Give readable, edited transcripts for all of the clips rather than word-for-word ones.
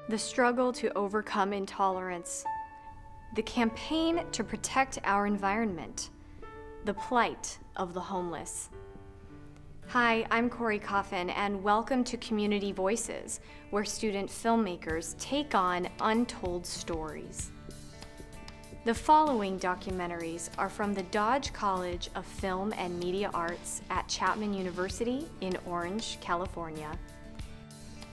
The struggle to overcome intolerance, the campaign to protect our environment, the plight of the homeless. Hi, I'm Corey Coffin, and welcome to Community Voices, where student filmmakers take on untold stories. The following documentaries are from the Dodge College of Film and Media Arts at Chapman University in Orange, California.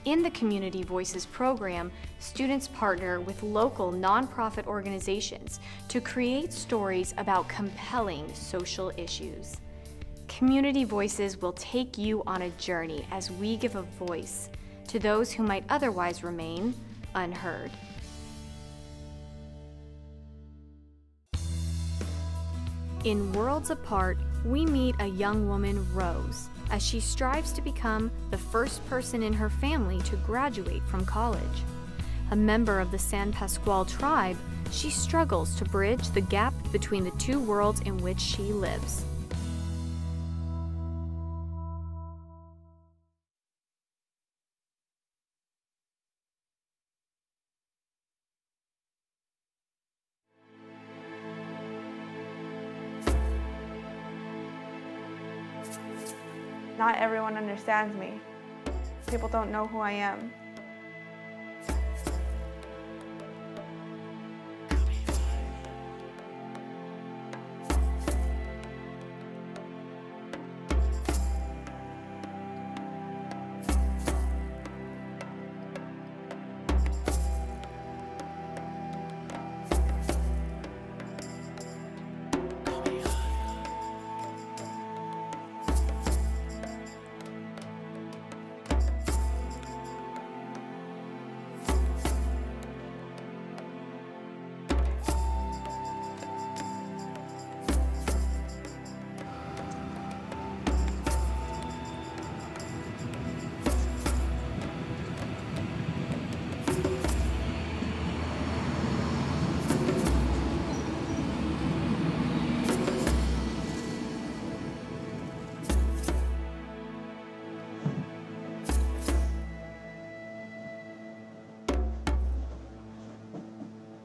In the Community Voices program, students partner with local nonprofit organizations to create stories about compelling social issues. Community Voices will take you on a journey as we give a voice to those who might otherwise remain unheard. In Worlds Apart, we meet a young woman, Rose, as she strives to become the first person in her family to graduate from college. A member of the San Pasqual tribe, she struggles to bridge the gap between the two worlds in which she lives. Not everyone understands me. People don't know who I am.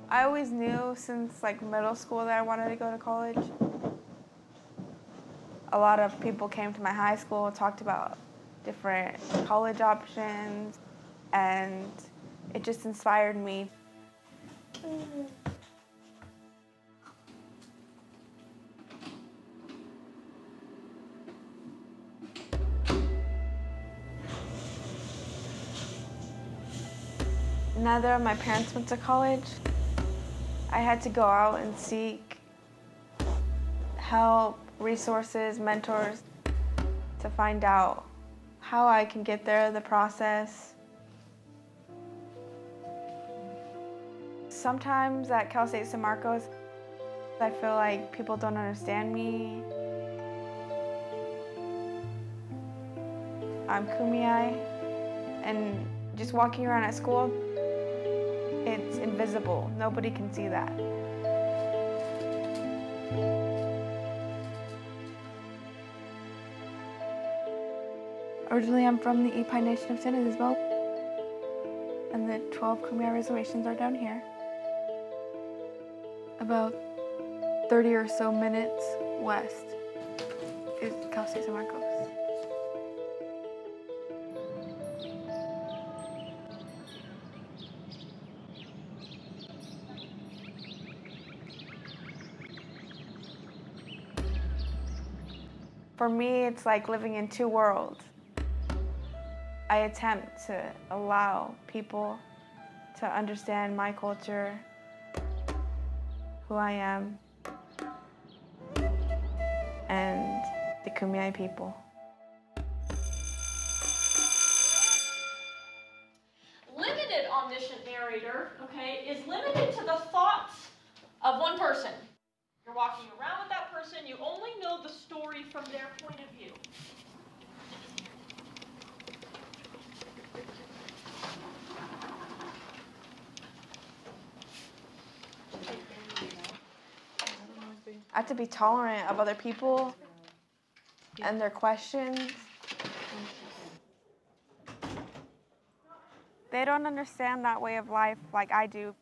I always knew since middle school that I wanted to go to college. A lot of people came to my high school, talked about different college options, and it just inspired me. Neither of my parents went to college. I had to go out and seek help, resources, mentors to find out how I can get there, the process. Sometimes at Cal State San Marcos, I feel like people don't understand me. I'm Kumeyaay, and just walking around at school, it's invisible. Nobody can see that. Originally, I'm from the Ipai Nation of San Isabel, and the 12 Kumeyaay reservations are down here. About 30 or so minutes west is Cal State San Marcos. For me, it's like living in two worlds. I attempt to allow people to understand my culture, who I am, and the Kumeyaay people. Limited omniscient narrator, okay, is limited to the thoughts of one person. You're walking around with that person, you only know the story from their point of view. I have to be tolerant of other people and their questions. They don't understand that way of life like I do.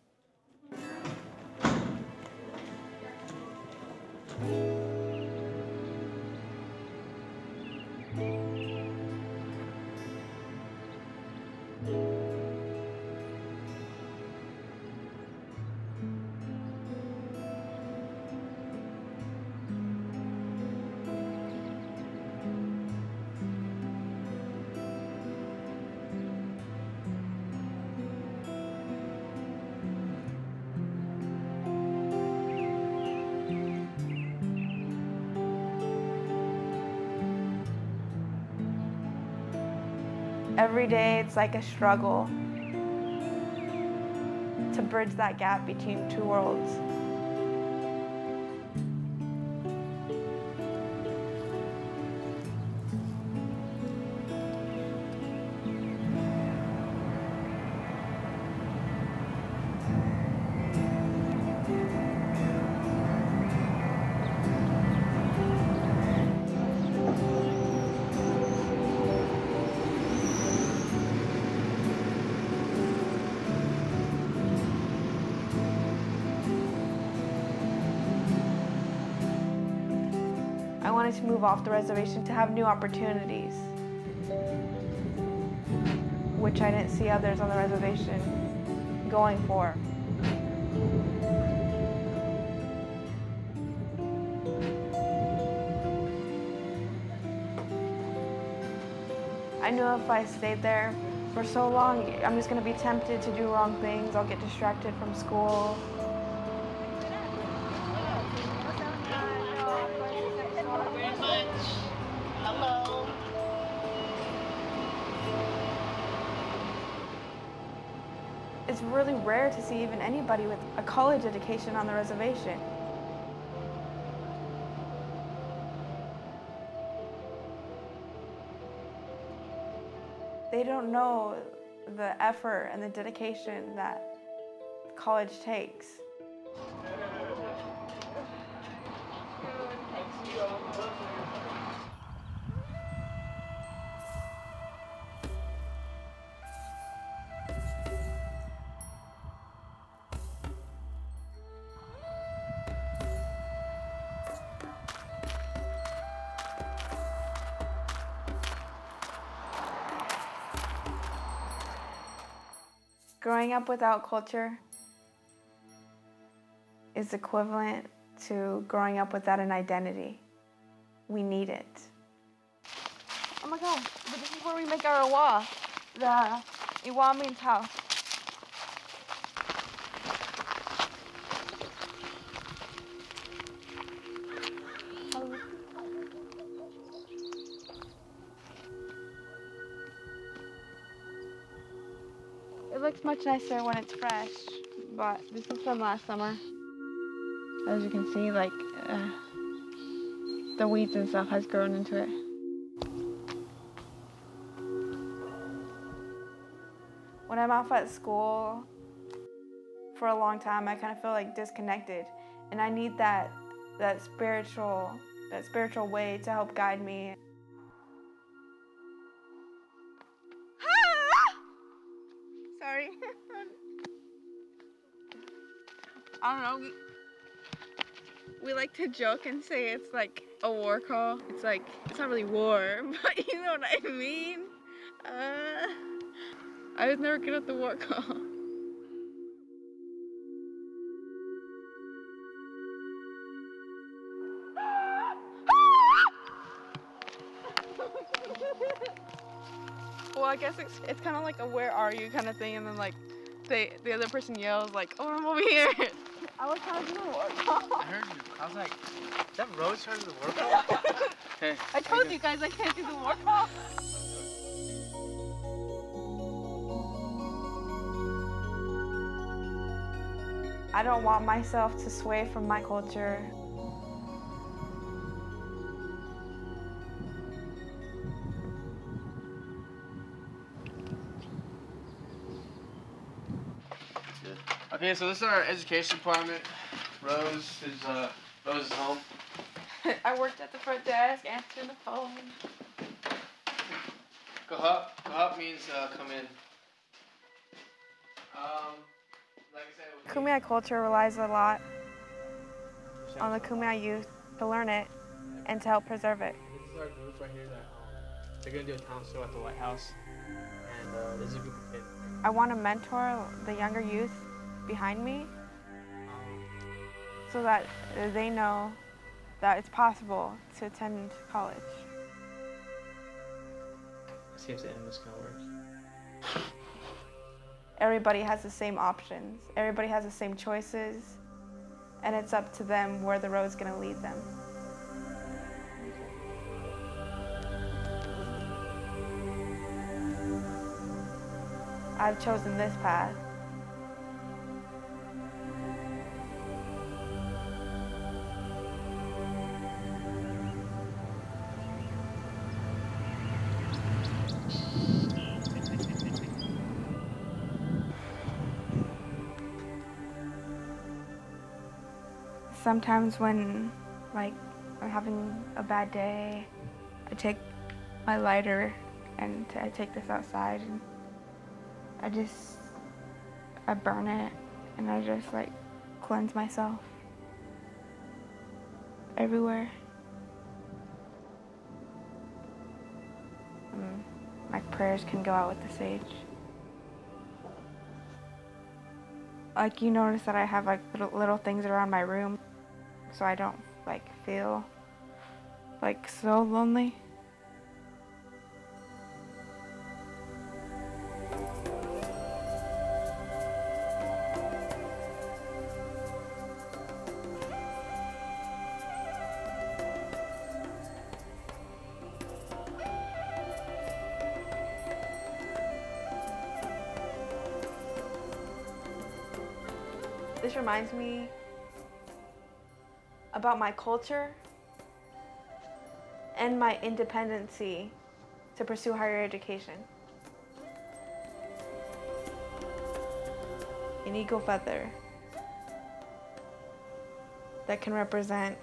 Every day it's like a struggle to bridge that gap between two worlds. I wanted to move off the reservation to have new opportunities, which I didn't see others on the reservation going for. I knew if I stayed there for so long, I'm just going to be tempted to do wrong things. I'll get distracted from school. Hello. It's really rare to see even anybody with a college education on the reservation. They don't know the effort and the dedication that college takes. Growing up without culture is equivalent to growing up without an identity. We need it. Oh my God, but this is where we make our iwa. The iwa means house. It looks much nicer when it's fresh, but this is from last summer. As you can see, like, the weeds and stuff has grown into it. When I'm off at school for a long time, I kind of feel like disconnected, and I need that spiritual way to help guide me. Sorry. I don't know. We like to joke and say it's like a war call. It's like, it's not really war, but you know what I mean? I was never good at the war call. Well, I guess it's kind of like a where are you kind of thing, and then like the other person yells like, oh, I'm over here. I was trying to do the war call. I heard you. I was like, is that Rose trying to do the war call? Hey, I told you guys I can't do the war call. I don't want myself to sway from my culture. Okay, so this is our education department. Rose is home. I worked at the front desk, answering the phone. Go up means come in. Kumeyaay culture relies a lot on the Kumeyaay youth to learn it and to help preserve it. This is our group right here that they're gonna do a talent show at the White House, and this is a group of kids. I want to mentor the younger youth behind me so that they know that it's possible to attend college. See if the end is gonna work. Everybody has the same options. Everybody has the same choices, and it's up to them where the road's gonna lead them. I've chosen this path. Sometimes when, like, I'm having a bad day, I take my lighter and I take this outside and I burn it and I just, like, cleanse myself everywhere. My prayers can go out with the sage. Like, you notice that I have, like, little things around my room so I don't, like, feel, like, so lonely. This reminds me about my culture and my independency to pursue higher education. An eagle feather that can represent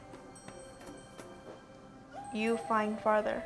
you flying farther.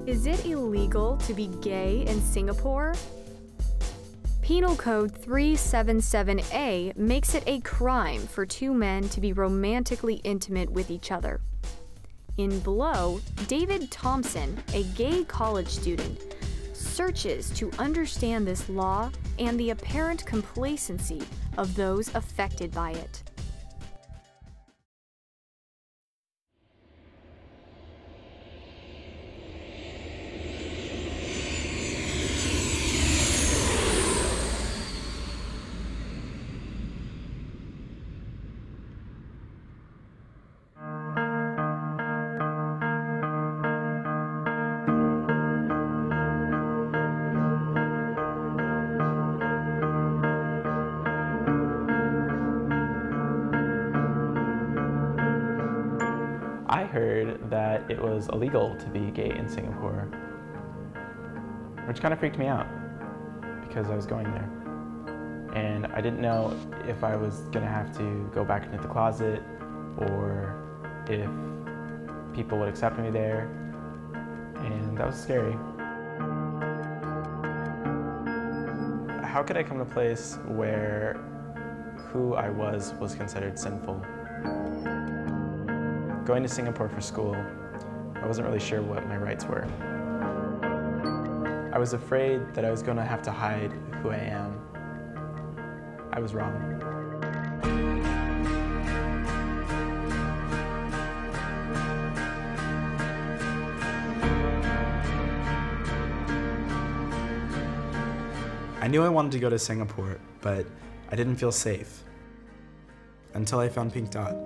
Is it illegal to be gay in Singapore? Penal Code 377A makes it a crime for two men to be romantically intimate with each other. In Blow, David Thompson, a gay college student, searches to understand this law and the apparent complacency of those affected by it. I heard that it was illegal to be gay in Singapore, which kind of freaked me out because I was going there. And I didn't know if I was gonna have to go back into the closet or if people would accept me there, and that was scary. How could I come to a place where who I was considered sinful? Going to Singapore for school, I wasn't really sure what my rights were. I was afraid that I was going to have to hide who I am. I was wrong. I knew I wanted to go to Singapore, but I didn't feel safe until I found Pink Dot.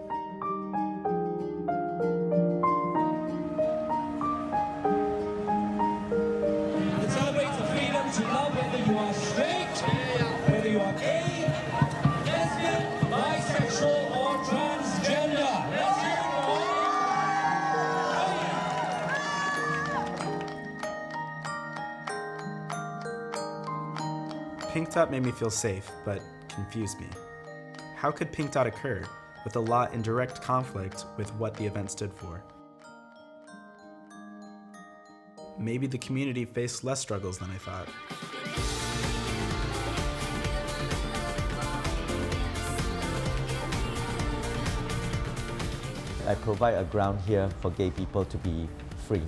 Pink Dot made me feel safe, but confused me. How could Pink Dot occur with a law in direct conflict with what the event stood for? Maybe the community faced less struggles than I thought. I provide a ground here for gay people to be free,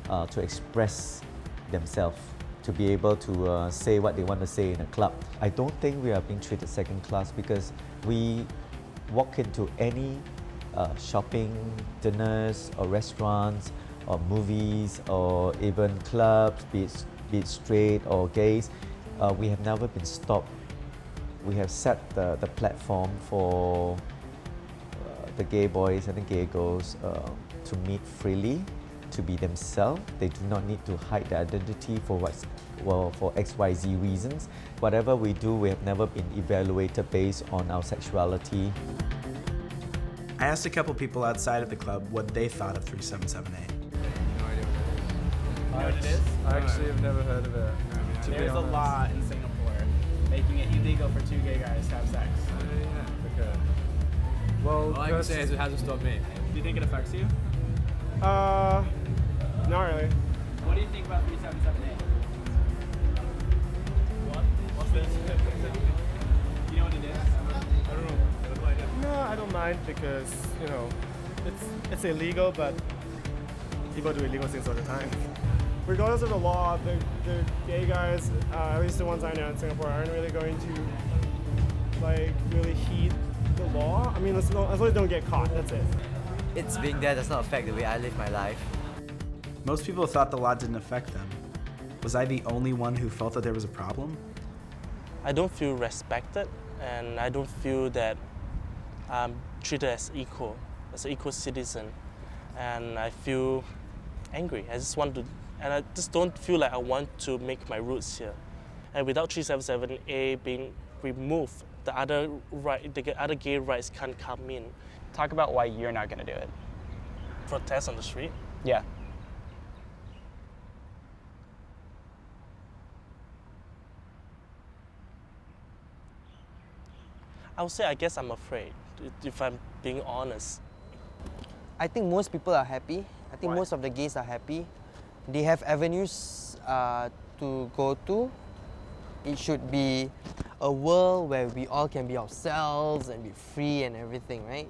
to express themselves, to be able to say what they want to say in a club. I don't think we are being treated second class because we walk into any shopping, dinners or restaurants or movies or even clubs, be it straight or gays. We have never been stopped. We have set the platform for the gay boys and the gay girls to meet freely, to be themselves. They do not need to hide their identity for XYZ reasons. Whatever we do, we have never been evaluated based on our sexuality. I asked a couple people outside of the club what they thought of 377A. No idea what it is. You know what it is? I actually have never heard of it. There's a law in Singapore making it illegal for two gay guys to have sex. Okay. Well, All I can say is it hasn't stopped me. Do you think it affects you? not really. What do you think about 377A? What's this? Do you know what it is? I don't know. No, I don't mind because, you know, it's illegal, but people do illegal things all the time. Regardless of the law, the gay guys, at least the ones I know in Singapore, aren't really going to like really heed the law. I mean, as long as they don't get caught, that's it. It's being there does not affect the way I live my life. Most people thought the law didn't affect them. Was I the only one who felt that there was a problem? I don't feel respected, and I don't feel that I'm treated as an equal citizen, and I feel angry. And I just don't feel like I want to make my roots here. And without 377A being removed, the other gay rights can't come in. Talk about why you're not going to do it. Protest on the street? Yeah. I would say I guess I'm afraid, if I'm being honest. I think most people are happy. I think Why? most of the gays are happy They have avenues to go to. It should be a world where we all can be ourselves and be free and everything, right?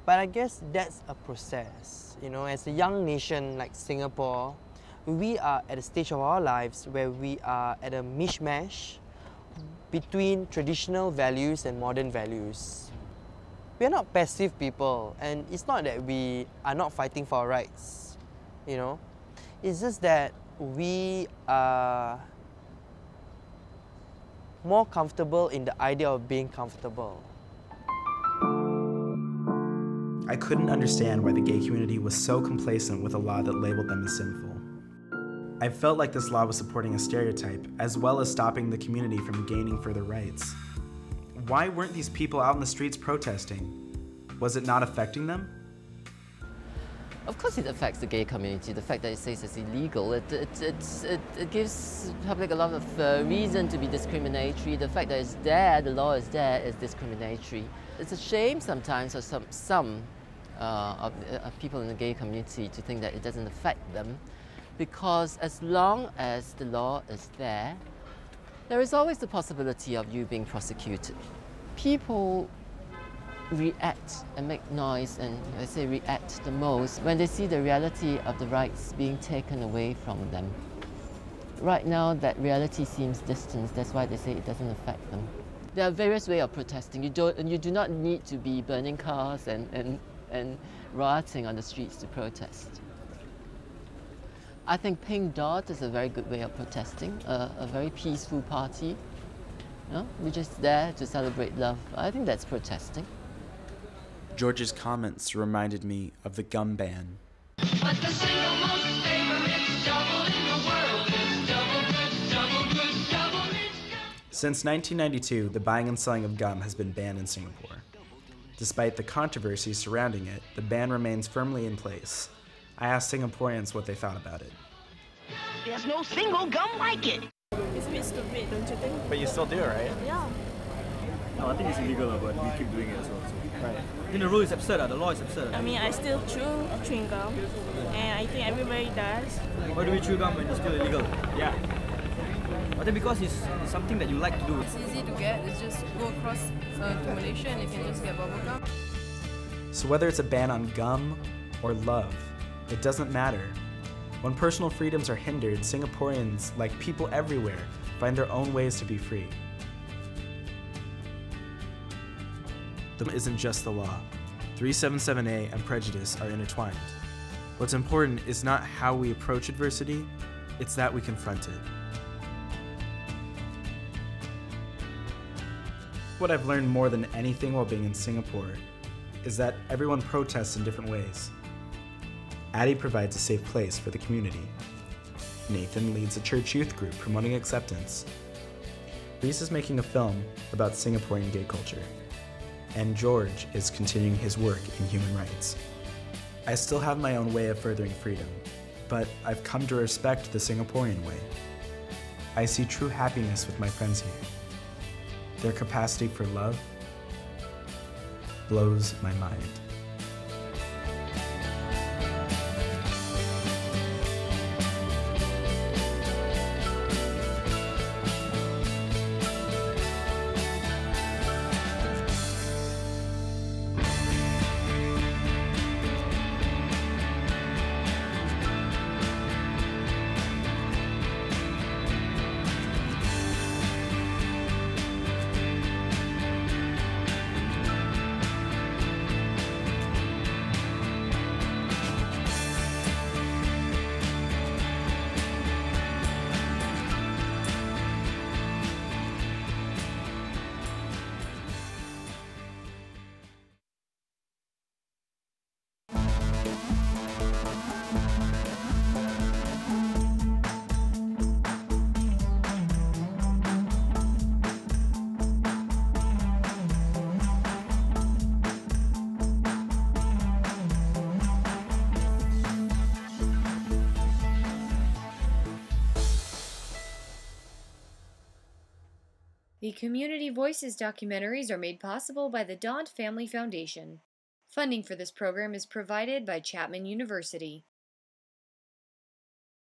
But I guess that's a process. You know, as a young nation like Singapore, we are at a stage of our lives where we are at a mishmash between traditional values and modern values. We are not passive people, and it's not that we are not fighting for our rights, you know. It's just that we are more comfortable in the idea of being comfortable. I couldn't understand why the gay community was so complacent with a law that labeled them as sinful. I felt like this law was supporting a stereotype, as well as stopping the community from gaining further rights. Why weren't these people out in the streets protesting? Was it not affecting them? Of course it affects the gay community. The fact that it says it's illegal, it gives the public a lot of reason to be discriminatory. The fact that it's there, the law is there, is discriminatory. It's a shame sometimes for some of people in the gay community to think that it doesn't affect them, because as long as the law is there is always the possibility of you being prosecuted. People react and make noise, and I say react the most, when they see the reality of the rights being taken away from them. Right now, that reality seems distant. That's why they say it doesn't affect them. There are various ways of protesting. You do not need to be burning cars and rioting on the streets to protest. I think Pink Dot is a very good way of protesting, a very peaceful party. You know, we're just there to celebrate love. I think that's protesting. George's comments reminded me of the gum ban. But the single most favorite double in the world is double good, double good, double mint. Since 1992, the buying and selling of gum has been banned in Singapore. Despite the controversy surrounding it, the ban remains firmly in place. I asked Singaporeans what they thought about it. There's no single gum like it. It's a bit stupid, don't you think? But you still do it, right? Yeah. No, I think it's illegal, but we keep doing it as well. So. Right. I think the rule is absurd, the law is absurd. I mean, I still chew chewing gum, and I think everybody does. Why do we chew gum when it's still illegal? Yeah. I think because it's something that you like to do. It's easy to get, it's just go across to Malaysia and you can just get bubble gum. So whether it's a ban on gum or love, it doesn't matter. When personal freedoms are hindered, Singaporeans, like people everywhere, find their own ways to be free. It isn't just the law. 377A and prejudice are intertwined. What's important is not how we approach adversity, it's that we confront it. What I've learned more than anything while being in Singapore is that everyone protests in different ways. Addie provides a safe place for the community. Nathan leads a church youth group promoting acceptance. Reese is making a film about Singaporean gay culture. And George is continuing his work in human rights. I still have my own way of furthering freedom, but I've come to respect the Singaporean way. I see true happiness with my friends here. Their capacity for love blows my mind. The Community Voices documentaries are made possible by the Daunt Family Foundation. Funding for this program is provided by Chapman University.